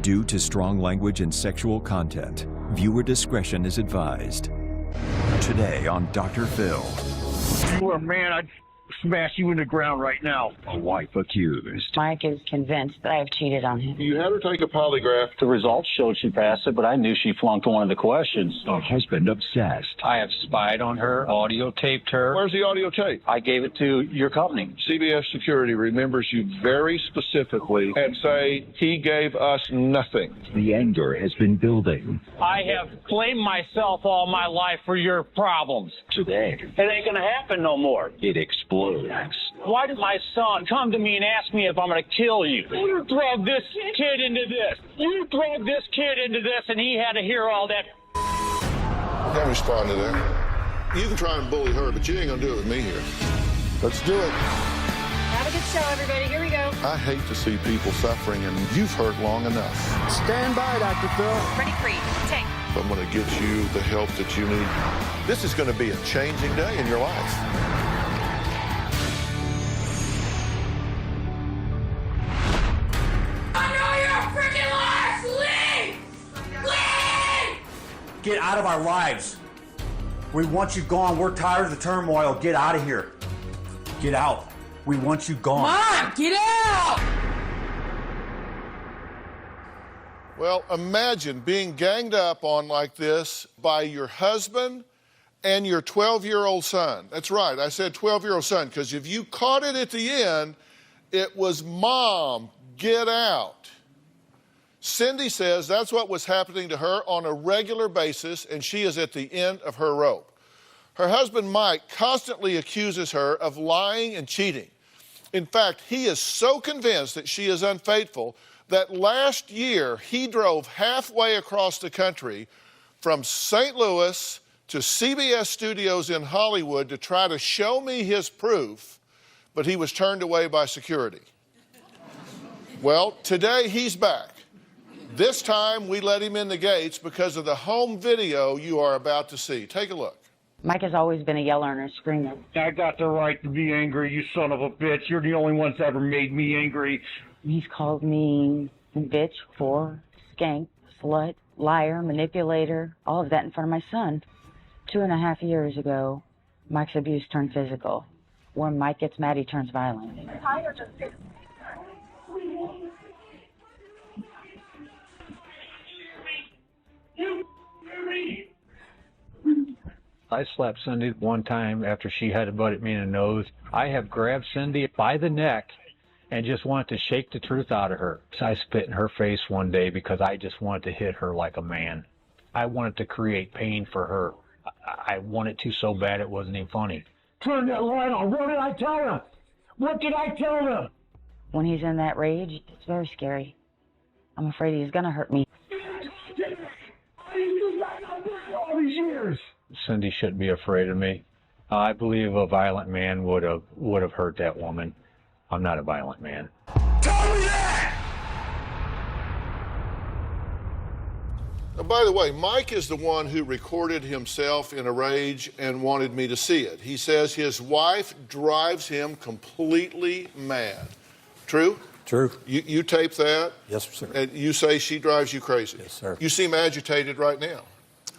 due to strong language and sexual content. Viewer discretion is advised. Today on Dr. Phil. You were a man, I'd smash you in the ground right now. A wife accused. Mike is convinced that I have cheated on him. You had her take a polygraph. The results showed she passed it, but I knew she flunked one of the questions. A husband obsessed. I have spied on her, audio taped her. Where's the audio tape? I gave it to your company. CBS Security remembers you very specifically and say he gave us nothing. The anger has been building. I have blamed myself all my life for your problems. Today, It ain't gonna happen no more. it explodes. Why did my son come to me and ask me if I'm gonna kill you? You drug this kid into this. You drug this kid into this, and he had to hear all that. Can't respond to that. You can try and bully her, but you ain't gonna do it with me here. Let's do it. Have a good show, everybody. Here we go. I hate to see people suffering, and you've hurt long enough. Stand by, Dr. Phil. Ready, free. Take. I'm gonna get you the help that you need. This is gonna be a changing day in your life. Get out of our lives. We want you gone. We're tired of the turmoil. Get out of here. Get out. We want you gone. Mom, get out! Well, imagine being ganged up on like this by your husband and your 12-year-old son. That's right, I said 12-year-old son, because if you caught it at the end, it was, Mom, get out. Cindy says that's what was happening to her on a regular basis, and she is at the end of her rope. Her husband, Mike, constantly accuses her of lying and cheating. In fact, he is so convinced that she is unfaithful that last year he drove halfway across the country from St. Louis to CBS studios in Hollywood to try to show me his proof, but he was turned away by security. Well, today he's back. This time we let him in the gates because of the home video you are about to see. Take a look. Mike has always been a yeller and a screamer. I got the right to be angry, you son of a bitch. You're the only one that's ever made me angry. He's called me bitch, whore, skank, slut, liar, manipulator, all of that in front of my son. 2.5 years ago, Mike's abuse turned physical. When Mike gets mad, he turns violent. I slapped Cindy one time after she had a butt at me in the nose. I have grabbed Cindy by the neck and just wanted to shake the truth out of her. So I spit in her face one day because I just wanted to hit her like a man. I wanted to create pain for her. I wanted to so bad it wasn't even funny. Turn that light on. What did I tell him? What did I tell him? When he's in that rage, it's very scary. I'm afraid he's gonna hurt me. All these years. Cindy shouldn't be afraid of me. I believe a violent man would have hurt that woman. I'm not a violent man. Tell me that! By the way, Mike is the one who recorded himself in a rage and wanted me to see it. He says his wife drives him completely mad. True? True. You tape that? Yes, sir. And you say she drives you crazy? Yes, sir. You seem agitated right now.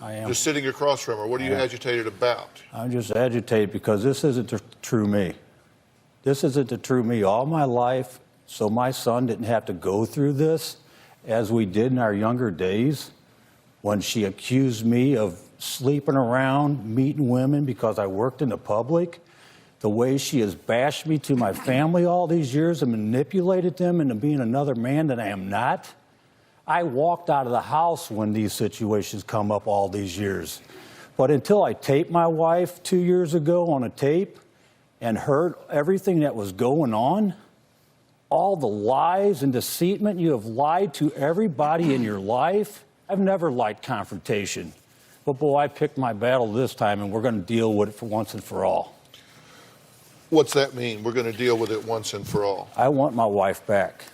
I am. Just sitting across from her. What are you agitated about? I'm just agitated because this isn't the true me. This isn't the true me all my life, so my son didn't have to go through this as we did in our younger days when she accused me of sleeping around, meeting women because I worked in the public. The way she has bashed me to my family all these years and manipulated them into being another man that I am not. I walked out of the house when these situations come up all these years. But until I taped my wife 2 years ago on a tape and heard everything that was going on, all the lies and deceitment you have lied to everybody in your life, I've never liked confrontation. But boy, I picked my battle this time and we're going to deal with it for once and for all. What's that mean? We're going to deal with it once and for all. I want my wife back.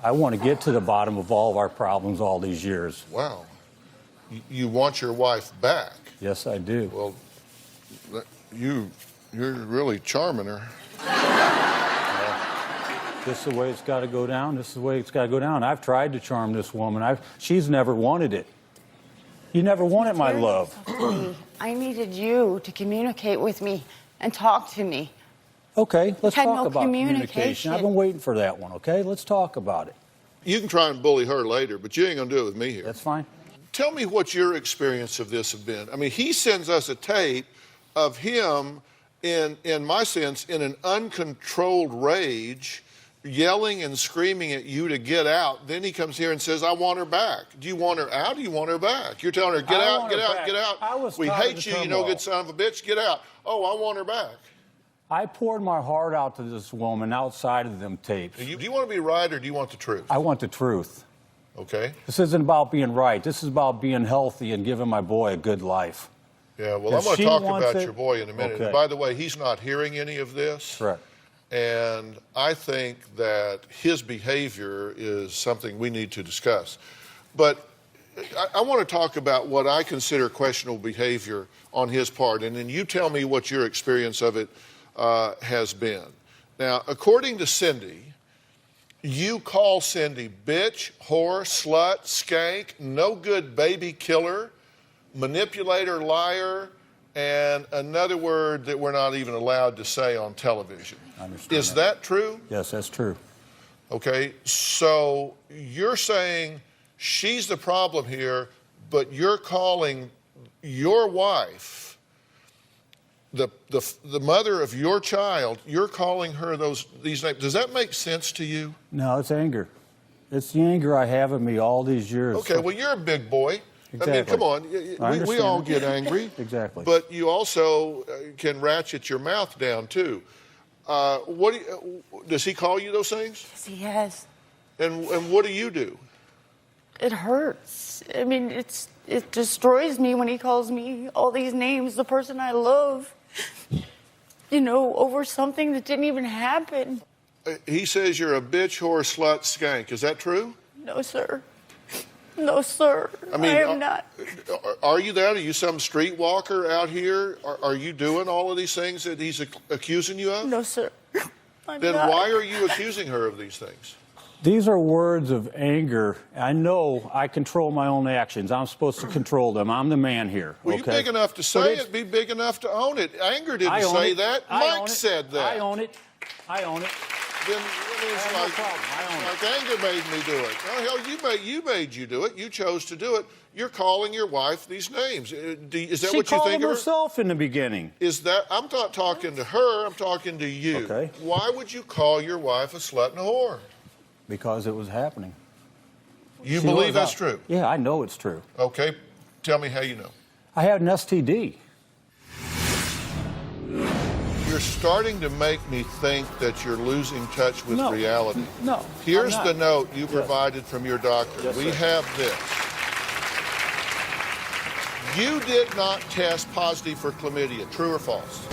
I want to get to the bottom of all of our problems all these years. Wow. You want your wife back? Yes, I do. Well, you're really charming her. This is the way it's got to go down. This is the way it's got to go down. I've tried to charm this woman. She's never wanted it. You never wanted my love. I needed you to communicate with me and talk to me. Okay, let's Had talk no about communication. communication. I've been waiting for that one, okay? Let's talk about it. You can try and bully her later, but you ain't going to do it with me here. That's fine. Tell me what your experience of this have been. I mean, he sends us a tape of him, in my sense, in an uncontrolled rage, yelling and screaming at you to get out. Then he comes here and says, I want her back. Do you want her out or do you want her back? You're telling her, get out, get out, get out. We hate you, you no good son of a bitch, get out. Oh, I want her back. I poured my heart out to this woman outside of them tapes. Do you want to be right or do you want the truth? I want the truth. Okay. This isn't about being right. This is about being healthy and giving my boy a good life. Yeah, well, I'm going to talk about it, your boy in a minute. okay. And by the way, he's not hearing any of this. Correct. And I think that his behavior is something we need to discuss. But I want to talk about what I consider questionable behavior on his part, and then you tell me what your experience of it has been. Now, according to Cindy, you call Cindy bitch, whore, slut, skank, no good baby killer, manipulator, liar, and another word that we're not even allowed to say on television. I understand. Is that true? Yes, that's true. Okay, so you're saying she's the problem here, but you're calling your wife, the mother of your child, you're calling her these names. Does that make sense to you? No, it's anger. It's the anger I have in me all these years. Okay, well, you're a big boy. Exactly. I mean, come on. We all get angry. Exactly. But you also can ratchet your mouth down, too. Does he call you those things? Yes, he has. And what do you do? It hurts. I mean, it destroys me when he calls me all these names, the person I love, over something that didn't even happen. He says you're a bitch, whore, slut, skank. Is that true? No, sir. No, sir. I mean, I am not. Are you that? Are you some streetwalker out here? Are you doing all of these things that he's accusing you of? No, sir. Then why are you accusing her of these things? These are words of anger. I know I control my own actions. I'm supposed to control them. I'm the man here. Well, okay? you're big enough to say it. Be big enough to own it. Anger didn't say that. Mike said that. I own it. I own it. Then it's no problem. I own it. like anger made me do it. Oh, hell, you made you do it. You chose to do it. You're calling your wife these names. Is that She what you called think them of her? herself in the beginning. Is that? I'm not talking to her. I'm talking to you. Okay. Why would you call your wife a slut and a whore? Because it was happening. You She believe was that's out. true? Yeah, I know it's true. Okay. Tell me how you know. I had an STD. You're starting to make me think that you're losing touch with No. reality. No. Here's I'm the not. note you provided from your doctor. Yes, we sir. have this. You did not test positive for chlamydia. True or false?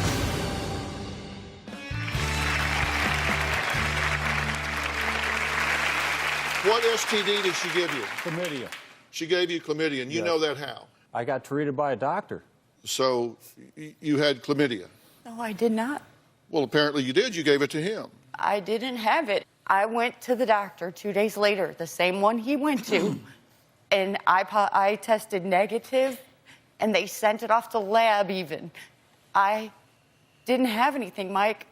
What STD did she give you? Chlamydia. She gave you chlamydia, and you Yes. know that how? I got treated by a doctor. So you had chlamydia. No, I did not. Well, apparently you did. You gave it to him. I didn't have it. I went to the doctor 2 days later, the same one he went to, and I tested negative, and they sent it off to lab even. I didn't have anything, Mike.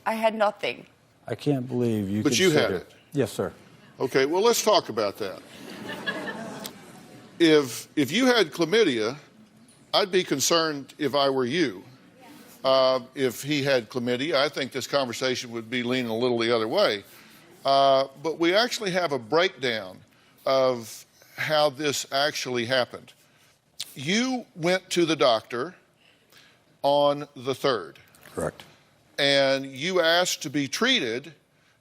I had nothing. I can't believe you. But you had consider- it. Yes, sir. Okay, well, let's talk about that. If you had chlamydia, I'd be concerned if I were you. If he had chlamydia, I think this conversation would be leaning a little the other way. But we actually have a breakdown of how this actually happened. You went to the doctor on the 3rd. Correct. And you asked to be treated.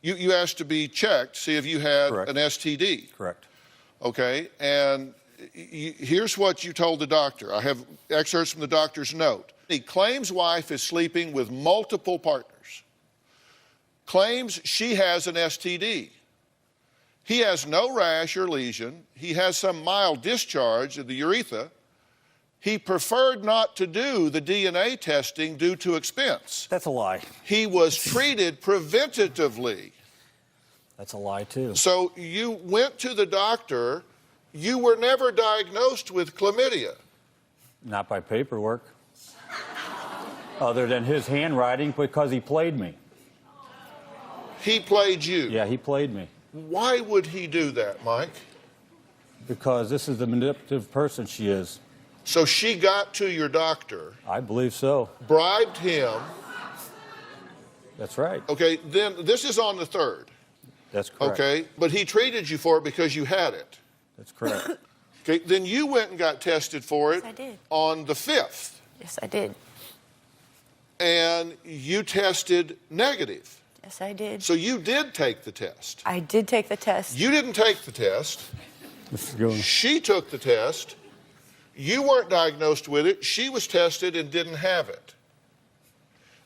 You asked to be checked, see if you had Correct. an STD. Correct. Okay, and here's what you told the doctor. I have excerpts from the doctor's note. He claims wife is sleeping with multiple partners. Claims she has an STD. He has no rash or lesion. He has some mild discharge of the urethra. He preferred not to do the DNA testing due to expense. That's a lie. He was treated preventatively. That's a lie, too. So you went to the doctor. You were never diagnosed with chlamydia. Not by paperwork. Other than his handwriting, because he played me. He played you. Yeah, he played me. Why would he do that, Mike? Because this is the manipulative person she is. So she got to your doctor, I believe so. bribed him. That's right. Okay, then this is on the 3rd. That's correct. Okay, but he treated you for it because you had it. That's correct. Okay, then you went and got tested for it Yes, I did. on the 5th, Yes, I did. and you tested negative. Yes, I did. So you did take the test. I did take the test. You didn't take the test. This is going. She took the test. You weren't diagnosed with it. She was tested and didn't have it.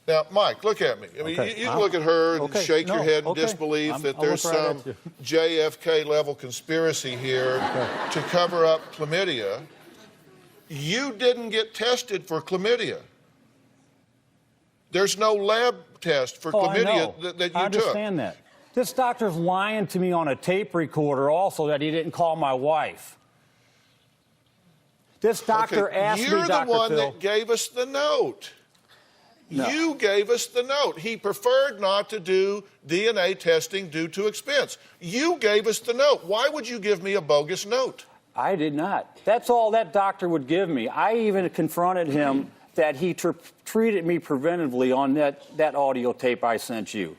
Now, Mike, look at me. I mean, Okay. you can look at her and Okay. shake your No, head in okay. disbelief that I'll there's look right some at you. JFK level conspiracy here to cover up chlamydia. You didn't get tested for chlamydia. There's no lab test for Oh, I chlamydia know. that you I took. understand that. This doctor's lying to me on a tape recorder also that he didn't call my wife. This doctor Okay, asked you're me, Dr. the one Phil. that gave us the note. No. You gave us the note. He preferred not to do DNA testing due to expense. You gave us the note. Why would you give me a bogus note? I did not. That's all that doctor would give me. I even confronted him that he treated me preventively on that audio tape I sent you.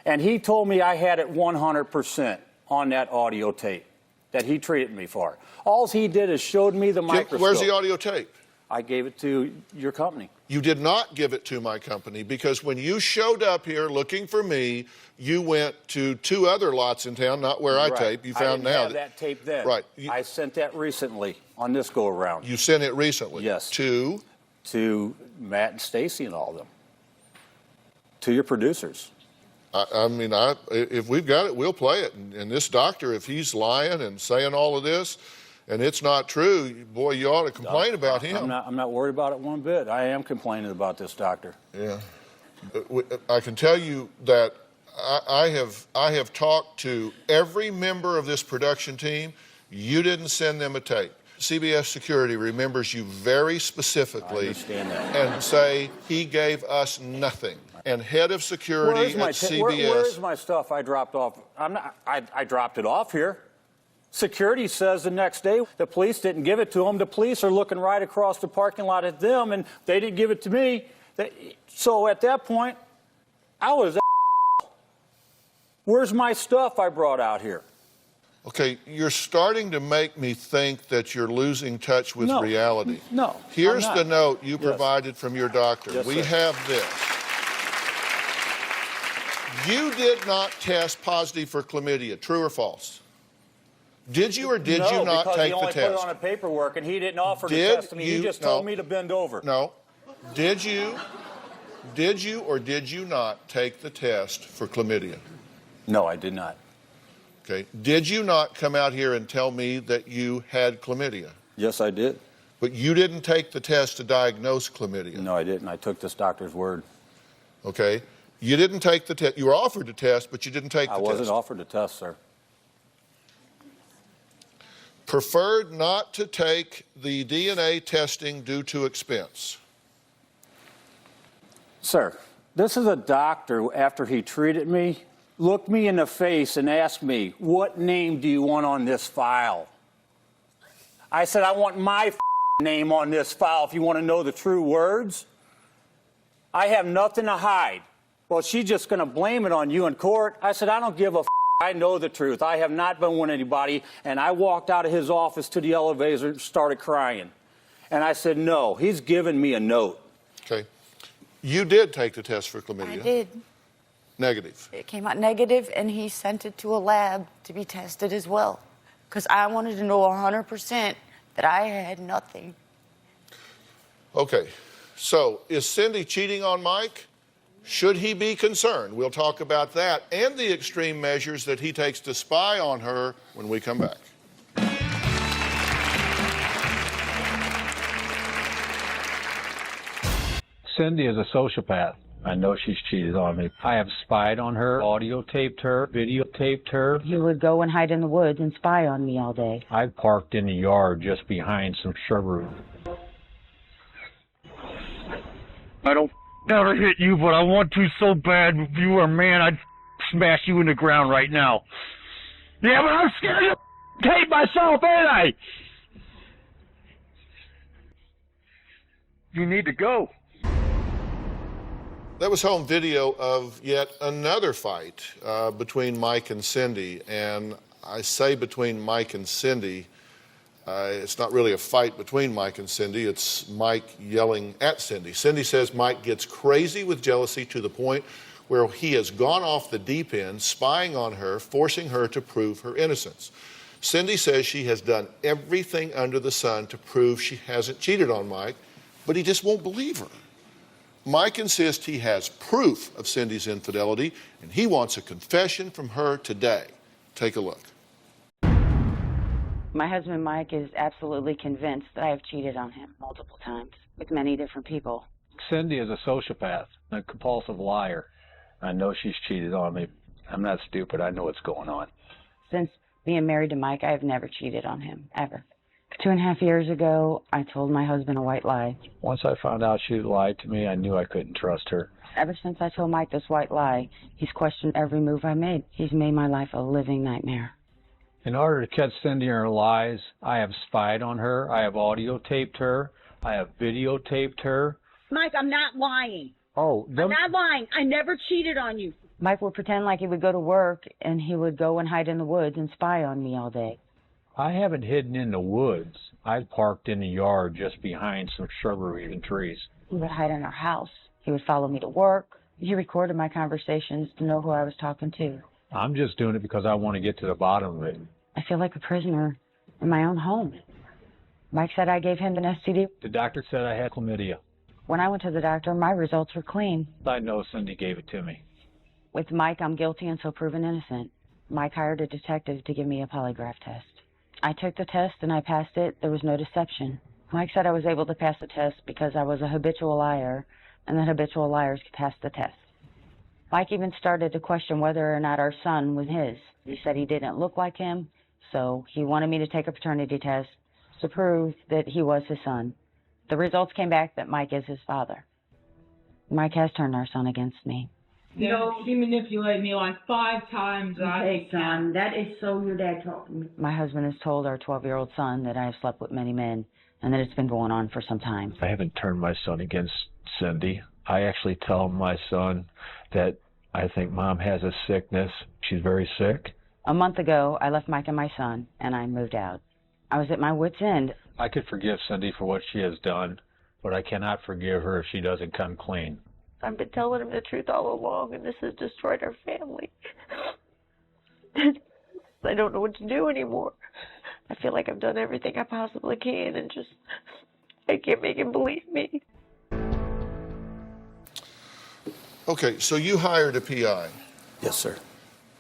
And he told me I had it 100% on that audio tape that he treated me for. All he did is showed me the microscope. Where's the audio tape? I gave it to your company. You did not give it to my company because when you showed up here looking for me, you went to 2 other lots in town, not where I Right. tape. You I found didn't now have that tape then. Right. I sent that recently on this go around You sent it recently. Yes. To Matt and Stacy and all of them, to your producers. I mean, if we've got it, we'll play it. And this doctor, if he's lying and saying all of this, and it's not true, boy, you ought to complain about him. I'm not worried about it one bit. I am complaining about this doctor. Yeah. I can tell you that I have talked to every member of this production team. You didn't send them a tape. CBS Security remembers you very specifically. I understand that. And say he gave us nothing. And head of security at CBS. Where's my stuff I dropped off? I dropped it off here. Security says the next day the police didn't give it to them. The police are looking right across the parking lot at them, and they didn't give it to me. So at that point, I was. Where's my stuff I brought out here? Okay, you're starting to make me think that you're losing touch with No. reality. No, Here's I'm the not. note you Yes. provided from your doctor. Yes, We sir. have this. You did not test positive for chlamydia. True or false? Did you or did you not because take he the only test? put it on the paperwork, and he didn't offer to Did test me. He you- just no. told me to bend over. No. Did you or did you not take the test for chlamydia? No, I did not. Okay. Did you not come out here and tell me that you had chlamydia? Yes, I did. But you didn't take the test to diagnose chlamydia. No, I didn't. I took this doctor's word. Okay. You didn't take the test. You were offered the test, but you didn't take the I test. wasn't offered a test, sir. Preferred not to take the DNA testing due to expense. Sir, this is a doctor, after he treated me, looked me in the face and asked me, what name do you want on this file? I said, I want my name on this file if you want to know the true words. I have nothing to hide. Well, she's just going to blame it on you in court. I said, I don't give a I know the truth. I have not been with anybody. And I walked out of his office to the elevator and started crying. And I said, no, he's given me a note. Okay. You did take the test for chlamydia. I did. Negative. It came out negative, and he sent it to a lab to be tested as well. Because I wanted to know 100% that I had nothing. Okay. So, is Cindy cheating on Mike? Should he be concerned? We'll talk about that and the extreme measures that he takes to spy on her when we come back. Cindy is a sociopath. I know she's cheated on me. I have spied on her, audio taped her, videotaped her. He would go and hide in the woods and spy on me all day. I parked in the yard just behind some shrubbery. I don't ever hit you, but I want to so bad. If you were a man, I'd smash you in the ground right now. Yeah, but I'm scared to hate myself, ain't I? You need to go. That was home video of yet another fight between Mike and Cindy. And I say between Mike and Cindy, it's not really a fight between Mike and Cindy, it's Mike yelling at Cindy. Cindy says Mike gets crazy with jealousy to the point where he has gone off the deep end, spying on her, forcing her to prove her innocence. Cindy says she has done everything under the sun to prove she hasn't cheated on Mike, but he just won't believe her. Mike insists he has proof of Cindy's infidelity, and he wants a confession from her today. Take a look. My husband, Mike, is absolutely convinced that I have cheated on him multiple times with many different people. Cindy is a sociopath, a compulsive liar. I know she's cheated on me. I'm not stupid. I know what's going on. Since being married to Mike, I have never cheated on him, ever. 2.5 years ago, I told my husband a white lie. Once I found out she lied to me, I knew I couldn't trust her. Ever since I told Mike this white lie, he's questioned every move I made. He's made my life a living nightmare. In order to catch Cindy in her lies, I have spied on her, I have audio taped her, I have videotaped her. Mike, I'm not lying. Oh, I'm not lying. I never cheated on you. Mike would pretend like he would go to work, and he would go and hide in the woods and spy on me all day. I haven't hidden in the woods. I parked in the yard just behind some shrubbery and trees. He would hide in our house. He would follow me to work. He recorded my conversations to know who I was talking to. I'm just doing it because I want to get to the bottom of it. I feel like a prisoner in my own home. Mike said I gave him an STD. The doctor said I had chlamydia. When I went to the doctor, my results were clean. I know Cindy gave it to me. With Mike, I'm guilty until proven innocent. Mike hired a detective to give me a polygraph test. I took the test and I passed it. There was no deception. Mike said I was able to pass the test because I was a habitual liar, and that habitual liars could pass the test. Mike even started to question whether or not our son was his. He said he didn't look like him, so he wanted me to take a paternity test to prove that he was his son. The results came back that Mike is his father. Mike has turned our son against me. No, he manipulated me like 5 times. Okay, son, that is so your dad told me. My husband has told our 12-year-old son that I have slept with many men and that it's been going on for some time. I haven't turned my son against Cindy. I actually tell my son that I think Mom has a sickness. She's very sick. A month ago, I left Mike and my son, and I moved out. I was at my wit's end. I could forgive Cindy for what she has done, but I cannot forgive her if she doesn't come clean. I've been telling him the truth all along, and this has destroyed our family. I don't know what to do anymore. I feel like I've done everything I possibly can, and just, I can't make him believe me. Okay, so you hired a PI, Yes, sir.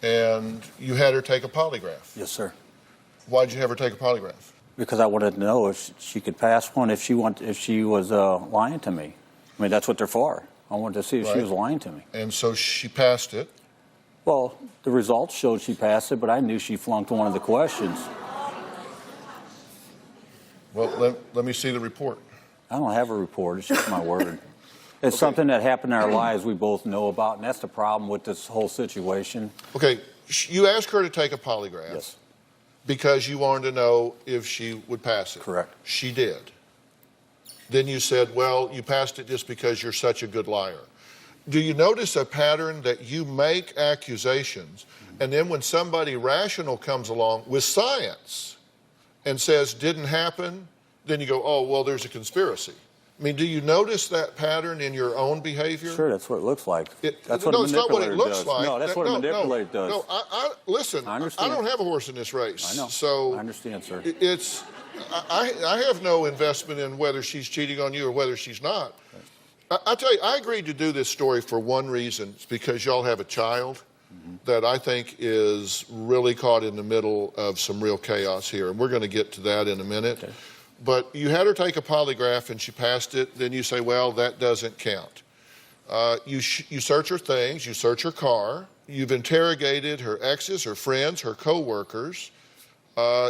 and you had her take a polygraph. Yes, sir. Why'd you have her take a polygraph? Because I wanted to know if she could pass one if she was lying to me. I mean, that's what they're for. I wanted to see if she Right. was lying to me. And so she passed it. Well, the results showed she passed it, but I knew she flunked one of the questions. Well, let me see the report. I don't have a report. It's just my word. It's something that happened in our lives we both know about, and that's the problem with this whole situation. Okay, you asked her to take a polygraph. Yes. Because you wanted to know if she would pass it. Correct. She did. Then you said, well, you passed it just because you're such a good liar. Do you notice a pattern that you make accusations, and then when somebody rational comes along with science and says didn't happen, then you go, oh, well, there's a conspiracy. I mean, do you notice that pattern in your own behavior? Sure, that's what it looks like. No, That's what a it's not what it manipulator looks does. like. No, that's what a manipulator does. No, listen, I understand. I don't have a horse in this race. I know. So I understand, sir. I have no investment in whether she's cheating on you or whether she's not. I tell you, I agreed to do this story for one reason. It's because y'all have a child that I think is really caught in the middle of some real chaos here. And we're going to get to that in a minute. Okay. But you had her take a polygraph and she passed it. Then you say, well, that doesn't count. You search her things, you search her car, you've interrogated her exes, her friends, her co-workers,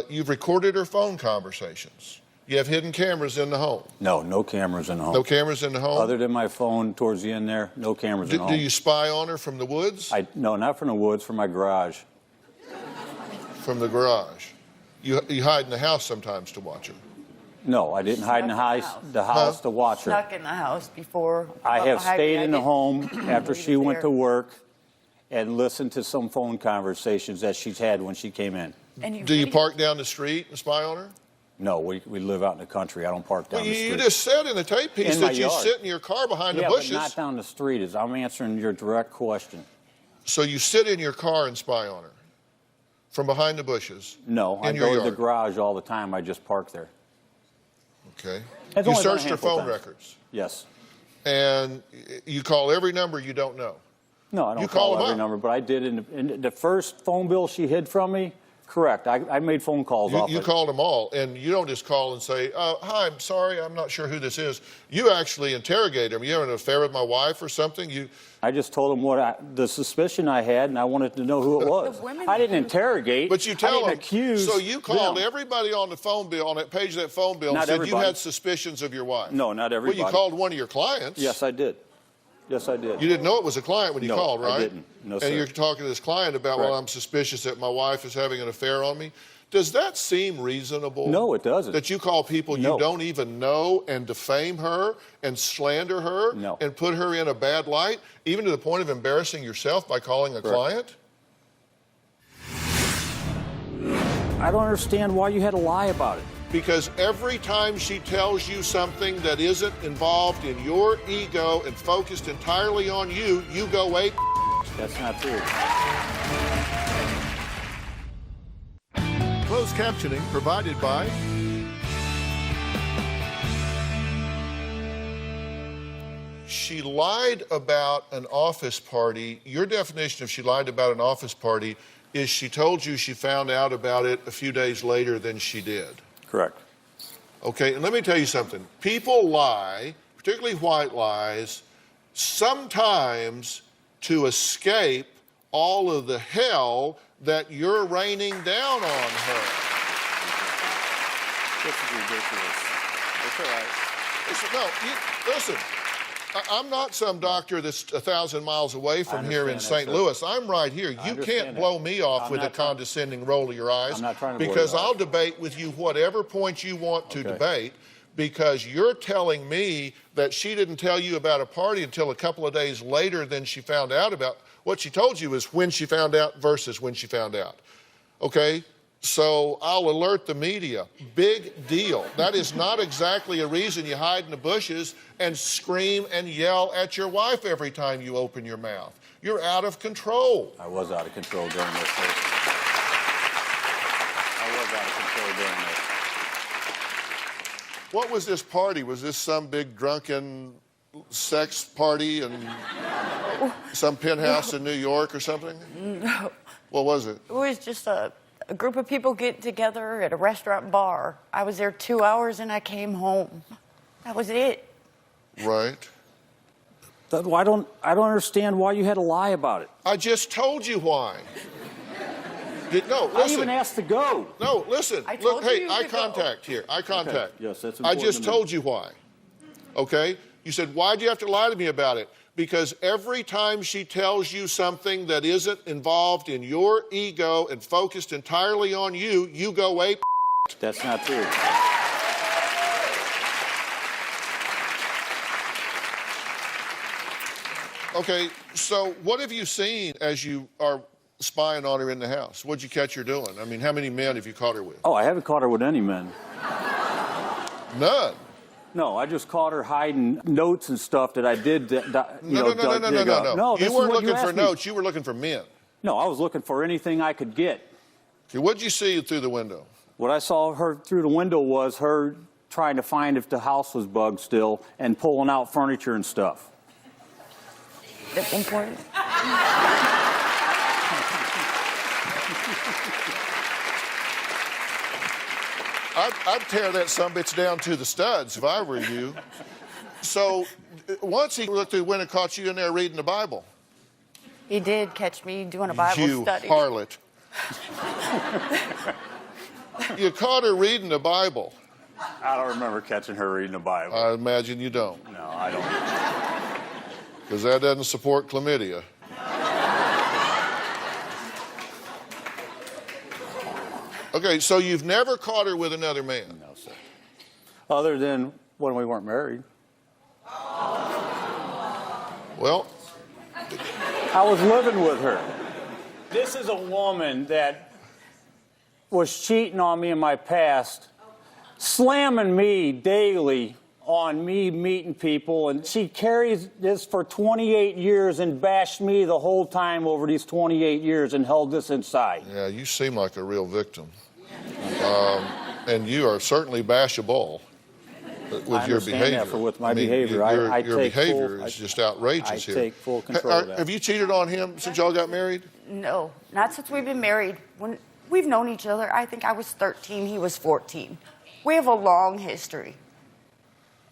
you've recorded her phone conversations. You have hidden cameras in the home. No cameras in the home. No cameras in the home? Other than my phone towards the end there, no cameras in the home. Do you spy on her from the woods? No, not from the woods, from my garage. From the garage. You hide in the house sometimes to watch her. No, I didn't hide in the house to watch her. Snuck in the house before. I have stayed in the home after she went to work and listened to some phone conversations that she's had when she came in. Do you park down the street and spy on her? No, we live out in the country. I don't park down the street. You just said in the tape piece that you sit in your car behind the bushes. Yeah, but not down the street. I'm answering your direct question. So you sit in your car and spy on her from behind the bushes? No, I go to the garage all the time. I just park there. Okay. You searched her phone records? Yes. And you call every number you don't know? No, I don't call every number, but I did in the first phone bill she hid from me. Correct. I made phone calls off it. You called them all, and you don't just call and say, hi, I'm sorry, I'm not sure who this is. You actually interrogate them. You have an affair with my wife or something? I just told them the suspicion I had, and I wanted to know who it was. I didn't interrogate. But you tell them. Accuse so you called them. Everybody on the phone bill, on that page of that phone bill, and said you had suspicions of your wife. No, not everybody. Well, you called one of your clients. Yes, I did. Yes, I did. You didn't know it was a client when you called, right? I didn't. No, sir. And you're talking to this client about, well, I'm suspicious that my wife is having an affair on me. Does that seem reasonable? No, it doesn't. That you call people you don't even know and defame her and slander her and put her in a bad light, even to the point of embarrassing yourself by calling a client? I don't understand why you had to lie about it. Because every time she tells you something that isn't involved in your ego and focused entirely on you, you go ape. That's not true. Closed captioning provided by She lied about an office party. Your definition of she lied about an office party is she told you she found out about it a few days later than she did. Correct. Okay, and let me tell you something. People lie, particularly white lies, sometimes to escape all of the hell that you're raining down on her. This is ridiculous. It's all right. Listen, I'm not some doctor that's 1,000 miles away from here in St. Louis. I'm right here. You can't blow me off with a condescending roll of your eyes. I'm not trying to blow you because off. I'll debate with you whatever point you want to debate, because you're telling me that she didn't tell you about a party until a couple of days later than she found out about. What she told you is when she found out versus when she found out. Okay? So I'll alert the media. Big deal. That is not exactly a reason you hide in the bushes and scream and yell at your wife every time you open your mouth. You're out of control. I was out of control during this. I was out of control during this. What was this party? Was this some big drunken sex party in some penthouse in New York or something? No. What was it? It was just a group of people get together at a restaurant bar. I was there 2 hours and I came home. That was it. Right. I don't understand why you had to lie about it. I just told you why. No, listen. I even asked to go. No, listen. I told Look, hey, you eye to contact go. here. Eye contact. Okay. Yes, that's I important. just told you why. Okay? You said, why'd you have to lie to me about it? Because every time she tells you something that isn't involved in your ego and focused entirely on you, you go ape. That's not true. Okay, so what have you seen as you are spying on her in the house? What'd you catch her doing? I mean, how many men have you caught her with? Oh, I haven't caught her with any men. None. No, I just caught her hiding notes and stuff that I did. No. No, you weren't looking for notes. You were looking for men. No, I was looking for anything I could get. Okay, what'd you see through the window? What I saw her through the window was her trying to find if the house was bugged still and pulling out furniture and stuff. That's important. I'd tear that sumbitch down to the studs if I were you. So once he looked through the window and caught you in there reading the Bible. He did catch me doing a Bible You study. harlot. You caught her reading the Bible. I don't remember catching her reading the Bible. I imagine you don't. No, I don't. Because that doesn't support chlamydia. Okay, so you've never caught her with another man? No, sir. Other than when we weren't married. Well, I was living with her. This is a woman that was cheating on me in my past, slamming me daily on me meeting people, and she carries this for 28 years and bashed me the whole time over these 28 years and held this inside. yeah, you seem like a real victim. And you are certainly bashable with your behavior. With my behavior. Your behavior is just outrageous here. I take full control of that. Have you cheated on him since y'all got married? No, not since we've been married. When we've known each other, I think I was 13, he was 14. We have a long history.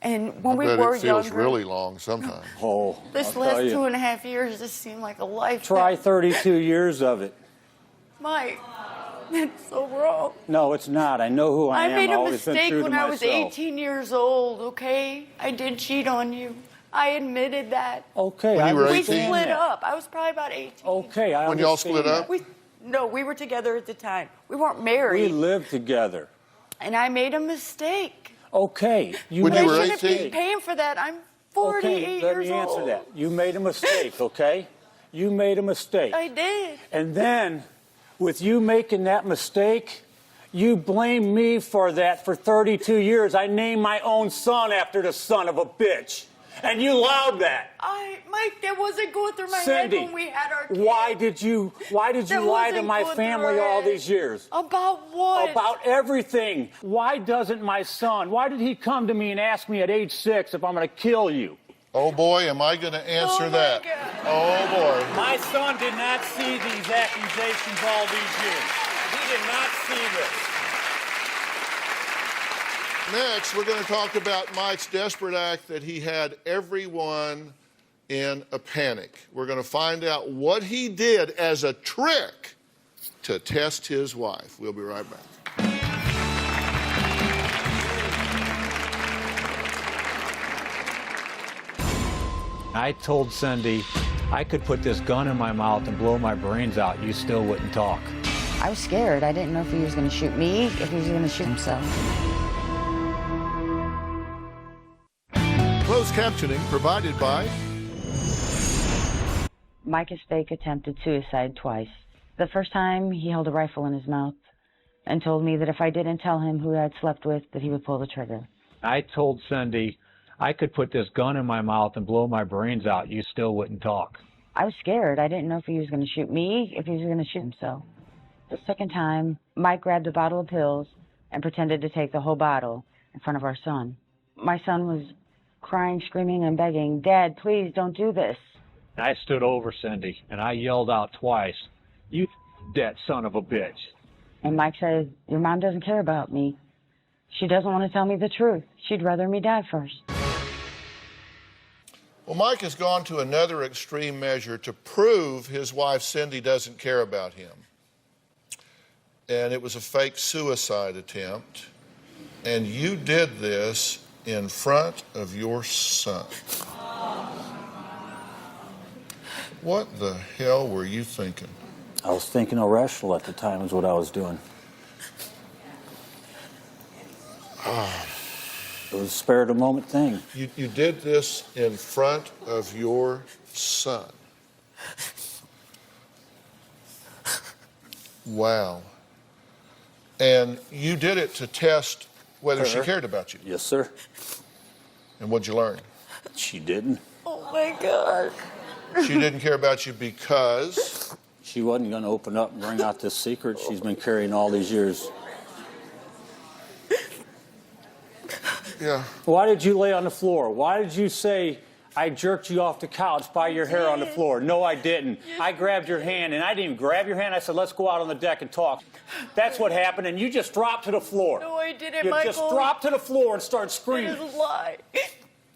And when we I bet were it feels younger, really long sometimes. Oh, this I'll last tell you. 2.5 years just seemed like a lifetime. Try 32 years of it. Mike, that's so wrong. No, it's not. I know who I am. I made I've a always been mistake true to when I was myself. 18 years old, okay? I did cheat on you. I admitted that. Okay, When I you were We 18? split up. I was probably about 18. Okay, I When y'all understand split that. up? No, we were together at the time. We weren't We married. lived together. And I made a mistake. Okay, you When made you I were a shouldn't 18? be paying for that. I'm 48 Okay, let years me answer old. that. You made a mistake, okay? You made a mistake. I did. And then, with you making that mistake, you blame me for that for 32 years. I named my own son after the son of a bitch. And you allowed that. Mike, that wasn't going through my Cindy, head when we had our kids. why did you That lie to wasn't my going through family our all head. these years? About what? About everything. Why doesn't my son, why did he come to me and ask me at age 6 if I'm going to kill you? Oh boy, am I going to answer my that. God. Oh boy. My son did not see these accusations all these years. He did not see this. Next, we're going to talk about Mike's desperate act that he had everyone in a panic. We're going to find out what he did as a trick to test his wife. We'll be right back. I told Cindy I could put this gun in my mouth and blow my brains out. You still wouldn't talk. I was scared. I didn't know if he was going to shoot me, if he was going to shoot himself. Closed captioning provided by Mike has fake attempted suicide twice. The first time, he held a rifle in his mouth and told me that if I didn't tell him who I had slept with, that he would pull the trigger. I told Cindy I could put this gun in my mouth and blow my brains out. You still wouldn't talk. I was scared. I didn't know if he was going to shoot me, if he was going to shoot himself. The second time, Mike grabbed a bottle of pills and pretended to take the whole bottle in front of our son. My son was crying, screaming, and begging, "Dad, please don't do this." I stood over Cindy and I yelled out twice, "You that son of a bitch." And Mike said, "Your mom doesn't care about me. She doesn't want to tell me the truth. She'd rather me die first." Well, Mike has gone to another extreme measure to prove his wife Cindy doesn't care about him. And it was a fake suicide attempt. And you did this in front of your son. What the hell were you thinking? I was thinking irrational at the time is what I was doing. It was a spare of the moment thing. You did this in front of your son. Wow. And you did it to test whether she cared about you. Yes, sir. And what'd you learn? She didn't. Oh, my God. She didn't care about you because... She wasn't going to open up and bring out this secret she's been carrying all these years. Yeah. Why did you lay on the floor? Why did you say I jerked you off the couch by your hair on the floor? No, I didn't. I grabbed your hand, and I didn't even grab your hand. I said, let's go out on the deck and talk. That's what happened, and you just dropped to the floor. No, I didn't, You Michael. just dropped to the floor and started It screaming. is a lie.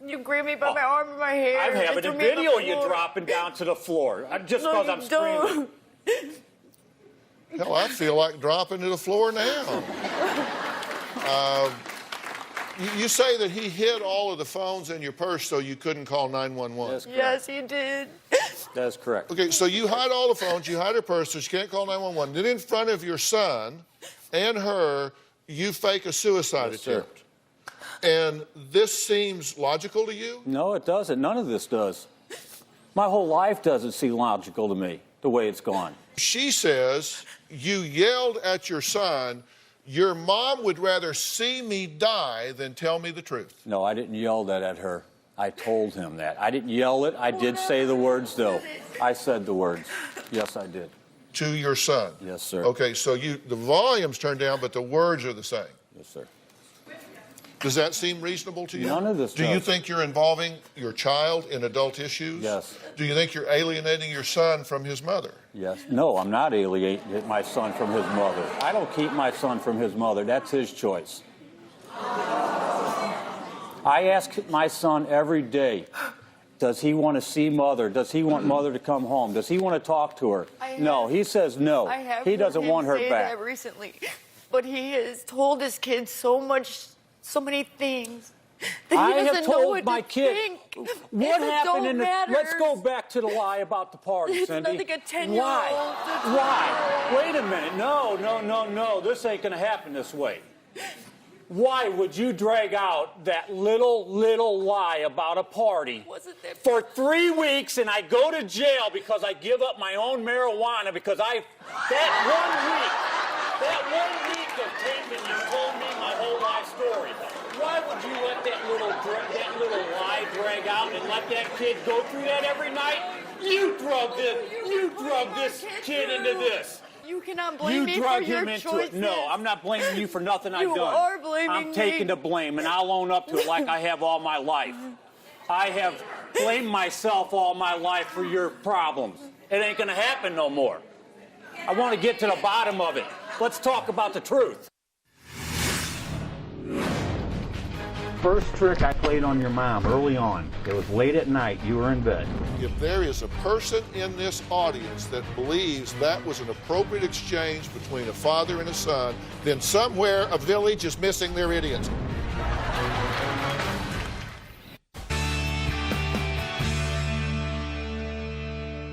You grab me by my arm and my hair. I'm having and a threw me on the video of you floor. dropping down to the floor. Just No, because you I'm screaming. don't. Hell, I feel like dropping to the floor now. You say that he hid all of the phones in your purse so you couldn't call 911. Yes, he did. That's correct. Okay, so you hide all the phones, you hide her purse so she can't call 911. Then in front of your son and her, you fake a suicide attempt. And this seems logical to you? No, it doesn't. None of this does. My whole life doesn't seem logical to me, the way it's gone. She says you yelled at your son, your mom would rather see me die than tell me the truth. No, I didn't yell that at her. I told him that. I didn't yell it. I did say the words, though. I said the words. Yes, I did. To your son? Yes, sir. Okay, so the volume's turned down, but the words are the same. Yes, sir. Does that seem reasonable to you? None of this Do you does. think you're involving your child in adult issues? Yes. Do you think you're alienating your son from his mother? Yes. No, I'm not alienating my son from his mother. I don't keep my son from his mother. That's his choice. I ask my son every day, does he want to see mother? Does he want mother to come home? Does he want to talk to her? No, he says no. I have He doesn't heard him want her say back. that recently, but he has told his kids so many things that he I doesn't have know told what my to kid think. what If it happened don't in the. matter. Let's go back to the lie about the party, It's Cindy. nothing a 10-year-old. Why? Wait a minute. No. This ain't going to happen this way. Why would you drag out that little lie about a party for 3 weeks and I go to jail because I give up my own marijuana because that one week of taping you told me my whole life story. Why would you let that little lie drag out and let that kid go through that every night? You drug this kid into this. You cannot blame me for drug your him into choices. it. No, I'm not blaming you for nothing I've You done. are blaming I'm me. taking the blame, and I'll own up to it like I have all my life. I have blamed myself all my life for your problems. It ain't going to happen no more. I want to get to the bottom of it. Let's talk about the truth. First trick I played on your mom early on. It was late at night. You were in bed. If there is a person in this audience that believes that was an appropriate exchange between a father and a son, then somewhere a village is missing their idiots.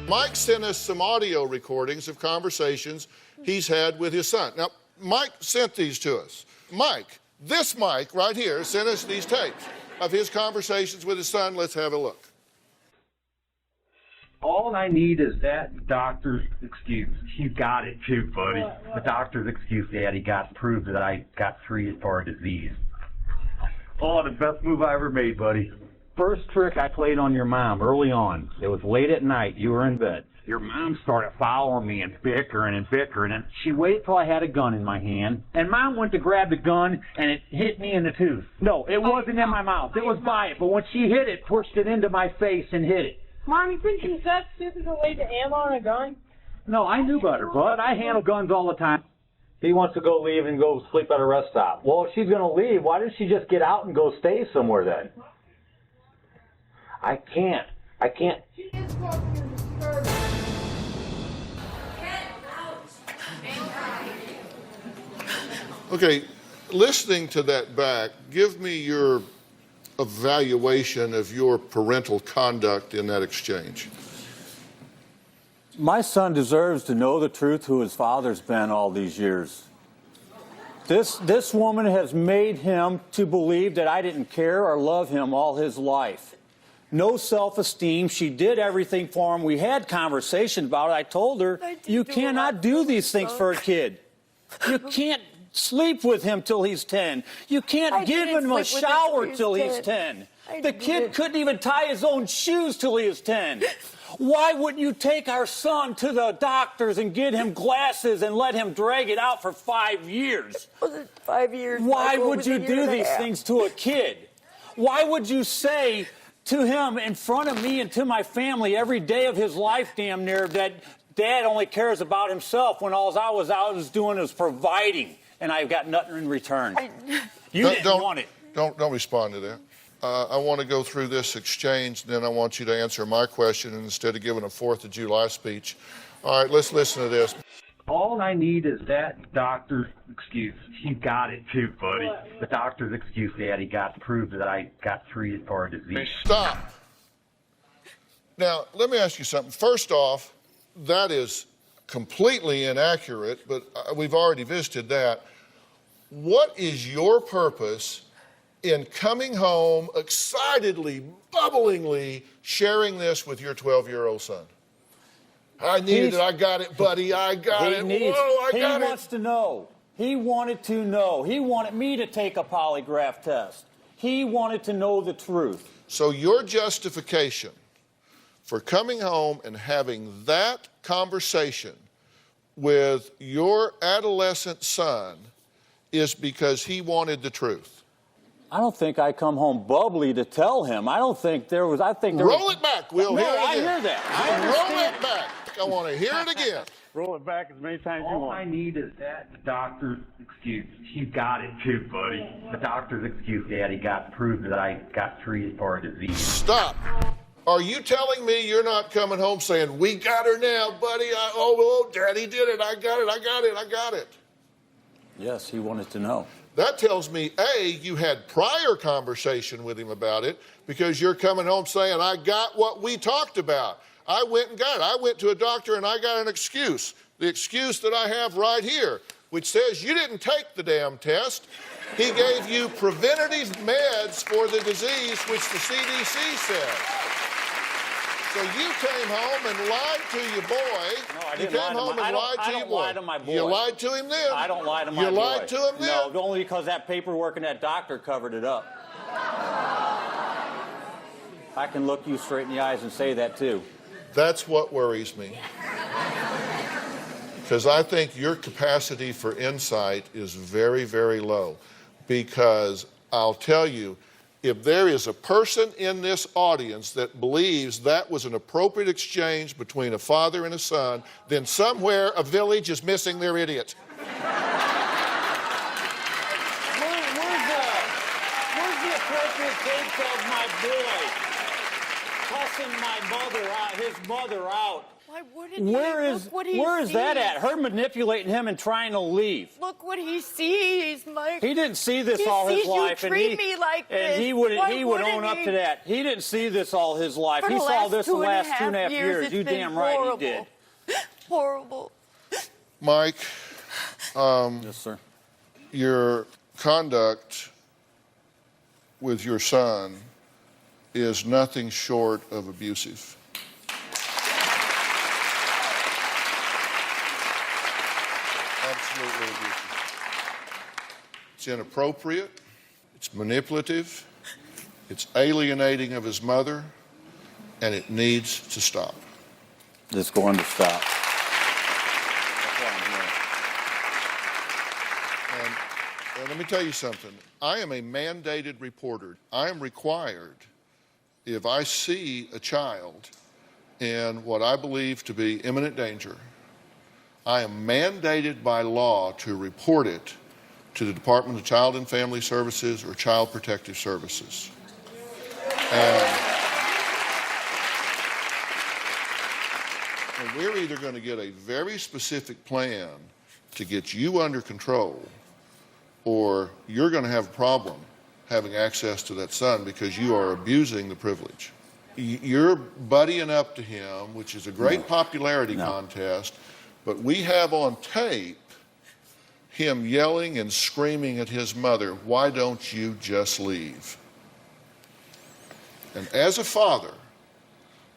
Mike sent us some audio recordings of conversations he's had with his son. Now, Mike sent these to us. This Mike right here sent us these tapes of his conversations with his son. Let's have a look. All I need is that doctor's excuse. You got it too, buddy. The doctor's excuse, Daddy, got proved that I got treated for a disease. Oh, the best move I ever made, buddy. First trick I played on your mom early on. It was late at night. You were in bed. Your mom started following me and bickering, and she waited till I had a gun in my hand, and Mom went to grab the gun, and it hit me in the tooth. No, it wasn't in my mouth. It was by it, but when she hit it, pushed it into my face and hit it. Mom, you think she's that stupid to leave the ammo on a gun? No, I knew better, bud. I handle guns all the time. He wants to go leave and go sleep at a rest stop. Well, if she's going to leave, why doesn't she just get out and go stay somewhere then? I can't. She is walking in the disturbance. Okay, listening to that back, give me your evaluation of your parental conduct in that exchange. My son deserves to know the truth who his father's been all these years. This woman has made him to believe that I didn't care or love him all his life. No self-esteem. She did everything for him. We had conversations about it. I told her, you cannot do these things for a kid. You can't sleep with him till he's 10. You can't give him a shower till he's 10. The kid couldn't even tie his own shoes till he was 10. Why wouldn't you take our son to the doctors and get him glasses and let him drag it out for 5 years? Was it 5 years? Why Michael? would Was it you a year do and a these half? things to a kid? Why would you say to him in front of me and to my family every day of his life, damn near, that Dad only cares about himself when all I was doing was providing, and I've got nothing in return? You didn't want it. Don't respond to that. I want to go through this exchange, and then I want you to answer my question instead of giving a 4th of July speech. All right, let's listen to this. All I need is that doctor's excuse. You got it too, buddy. The doctor's excuse, Daddy, got to prove that I got treated for a disease. Stop. Now, let me ask you something. First off, that is completely inaccurate, but we've already visited that. What is your purpose in coming home excitedly, bubblingly sharing this with your 12-year-old son? I needed it. I got it, buddy. I got it. Whoa, I got it. He wants to know. He wanted to know. He wanted me to take a polygraph test. He wanted to know the truth. So your justification for coming home and having that conversation with your adolescent son is because he wanted the truth? I don't think I come home bubbly to tell him. I don't think there was, Roll it back. We'll hear it again. I hear that. Roll it back. I want to hear it again. Roll it back as many times you All want. I need is that doctor's excuse. You got it too, buddy. The doctor's excuse, Daddy, got to prove that I got treated for a disease. Stop. Are you telling me you're not coming home saying, we got her now, buddy? Daddy did it. I got it. Yes, he wanted to know. That tells me, A, you had prior conversation with him about it because you're coming home saying, I got what we talked about. I went and got it. I went to a doctor and I got an excuse. The excuse that I have right here, which says you didn't take the damn test. He gave you preventative meds for the disease, which the CDC said. So you came home and lied to your boy. No, I You didn't came home and lied to your boy. lie to my boy. You lied to him then. I don't lie to my boy. You lied to him then. No, only because that paperwork and that doctor covered it up. I can look you straight in the eyes and say that too. That's what worries me. Because I think your capacity for insight is very, very low. Because I'll tell you, if there is a person in this audience that believes that was an appropriate exchange between a father and a son, then somewhere a village is missing their idiot. Where's the appropriate tapes of my boy cussing my mother out, his mother out? Why wouldn't he? Where is that at? Her manipulating him and trying to leave. Look what he sees, Mike. He didn't see this He all his sees you life, treat me like this. and he would Why own up wouldn't to he? that. He didn't see this all his life. For He the saw last this the last 2.5 years. it's You been damn right horrible. he did. Horrible. Mike, Yes, sir. your conduct with your son is nothing short of abusive. Absolutely abusive. It's inappropriate. It's manipulative. It's alienating of his mother, and it needs to stop. It's going to stop. And let me tell you something. I am a mandated reporter. I am required, if I see a child in what I believe to be imminent danger, I am mandated by law to report it to the Department of Child and Family Services or Child Protective Services. And we're either going to get a very specific plan to get you under control, or you're going to have a problem having access to that son because you are abusing the privilege. You're buddying up to him, which is a great popularity contest, but we have on tape him yelling and screaming at his mother, "Why don't you just leave?" And as a father,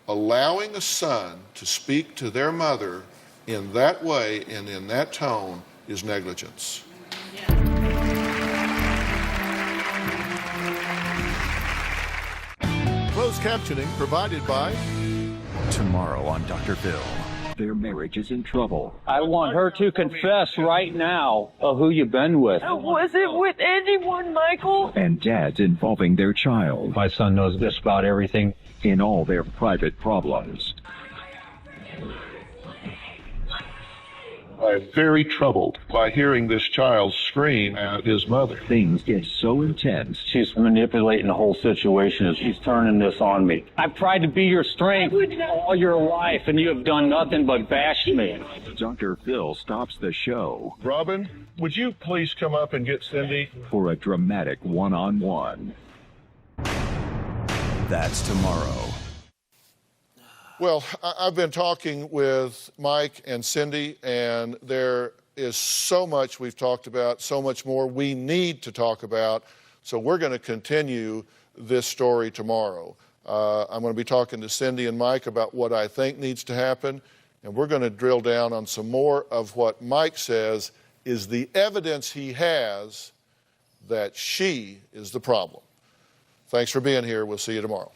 allowing a son to speak to their mother in that way and in that tone is negligence. Closed captioning provided by... Tomorrow on Dr. Phil. Their marriage is in trouble. I want her to confess right now of who you've been with. I wasn't with anyone, Michael. And dads involving their child My son knows just about everything. in all their private problems. I'm very troubled by hearing this child scream at his mother. Things get so intense. She's manipulating the whole situation. She's turning this on me. I've tried to be your strength all your life, and you have done nothing but bash me. Dr. Phil stops the show Robin, would you please come up and get Cindy? for a dramatic one-on-one. That's tomorrow. Well, I've been talking with Mike and Cindy, and there is so much we've talked about, so much more we need to talk about. So we're going to continue this story tomorrow. I'm going to be talking to Cindy and Mike about what I think needs to happen, and we're going to drill down on some more of what Mike says is the evidence he has that she is the problem. Thanks for being here. We'll see you tomorrow.